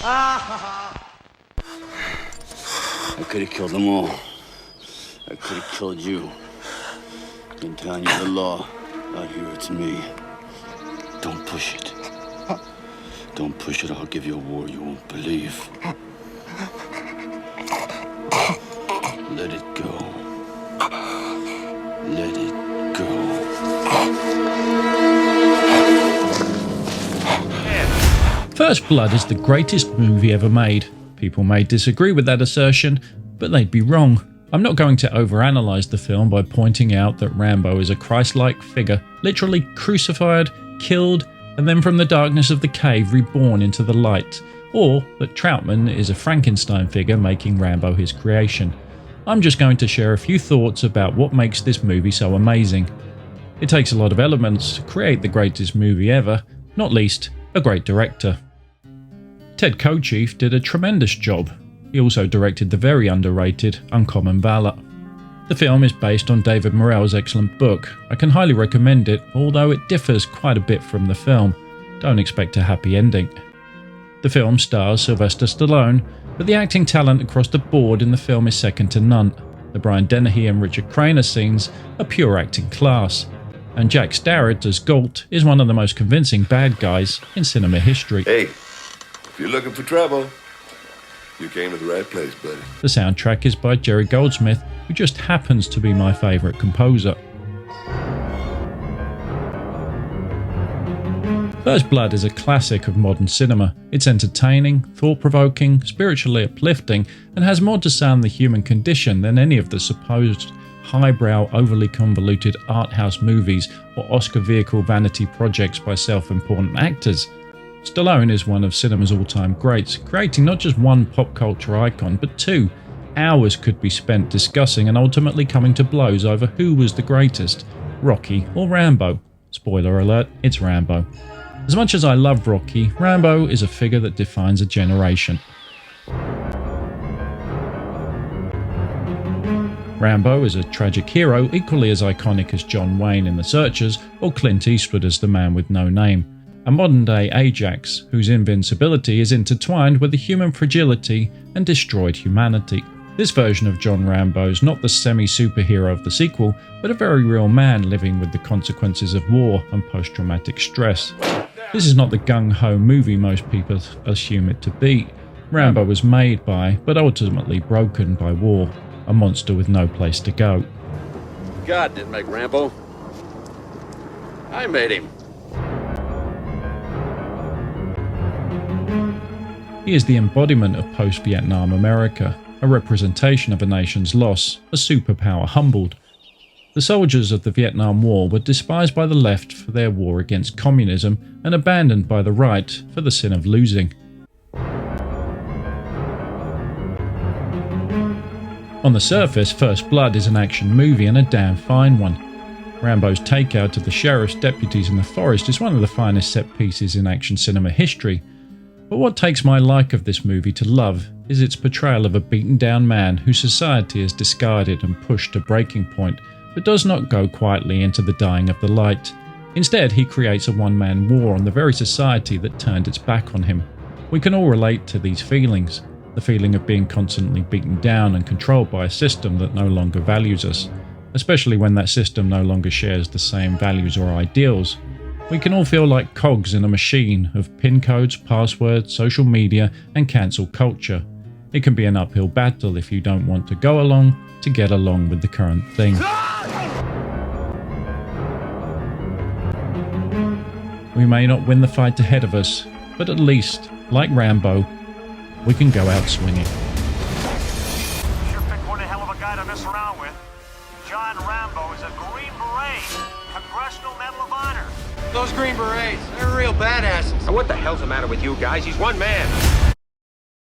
I could have killed them all. I could have killed you. In town, you're the law. Out here, it's me. Don't push it. Don't push it, I'll give you a war you won't believe. Let it go. Let it go. First Blood is the greatest movie ever made. People may disagree with that assertion, but they'd be wrong. I'm not going to overanalyze the film by pointing out that Rambo is a Christ-like figure, literally crucified, killed, and then from the darkness of the cave reborn into the light, or that Trautman is a Frankenstein figure making Rambo his creation. I'm just going to share a few thoughts about what makes this movie so amazing. It takes a lot of elements to create the greatest movie ever, not least a great director. Ted Kotcheff did a tremendous job. He also directed the very underrated Uncommon Valor. The film is based on David Morrell's excellent book. I can highly recommend it, although it differs quite a bit from the film. Don't expect a happy ending. The film stars Sylvester Stallone, but the acting talent across the board in the film is second to none. The Brian Dennehy and Richard Crenna scenes are pure acting class, and Jack Starrett as Galt is one of the most convincing bad guys in cinema history. Hey, if you're looking for trouble, you came to the right place, buddy. The soundtrack is by Jerry Goldsmith, who just happens to be my favourite composer. First Blood is a classic of modern cinema. It's entertaining, thought-provoking, spiritually uplifting, and has more to say on the human condition than any of the supposed highbrow, overly convoluted art house movies or Oscar vehicle vanity projects by self-important actors. Stallone is one of cinema's all-time greats, creating not just one pop culture icon, but two. Hours could be spent discussing and ultimately coming to blows over who was the greatest, Rocky or Rambo. Spoiler alert, it's Rambo. As much as I love Rocky, Rambo is a figure that defines a generation. Rambo is a tragic hero equally as iconic as John Wayne in The Searchers or Clint Eastwood as the Man with No Name. A modern-day Ajax whose invincibility is intertwined with the human fragility and destroyed humanity. This version of John Rambo is not the semi-superhero of the sequel, but a very real man living with the consequences of war and post-traumatic stress. This is not the gung-ho movie most people assume it to be. Rambo was made by, but ultimately broken by war, a monster with no place to go. God didn't make Rambo. I made him. He is the embodiment of post-Vietnam America, a representation of a nation's loss, a superpower humbled. The soldiers of the Vietnam War were despised by the left for their war against communism and abandoned by the right for the sin of losing. On the surface, First Blood is an action movie and a damn fine one. Rambo's takeout of the sheriff's deputies in the forest is one of the finest set pieces in action cinema history. But what takes my like of this movie to love is its portrayal of a beaten down man whose society has discarded and pushed to breaking point, but does not go quietly into the dying of the light. Instead, he creates a one-man war on the very society that turned its back on him. We can all relate to these feelings, the feeling of being constantly beaten down and controlled by a system that no longer values us, especially when that system no longer shares the same values or ideals. We can all feel like cogs in a machine of pin codes, passwords, social media, and cancel culture. It can be an uphill battle if you don't want to go along to get along with the current thing. We may not win the fight ahead of us, but at least, like Rambo, we can go out swinging. Sure picked one hell of a guy to mess around with. John Rambo is a Green Beret, Congressional Medal of Honor. Those Green Berets, they're real badasses. Now what the hell's the matter with you guys? He's one man.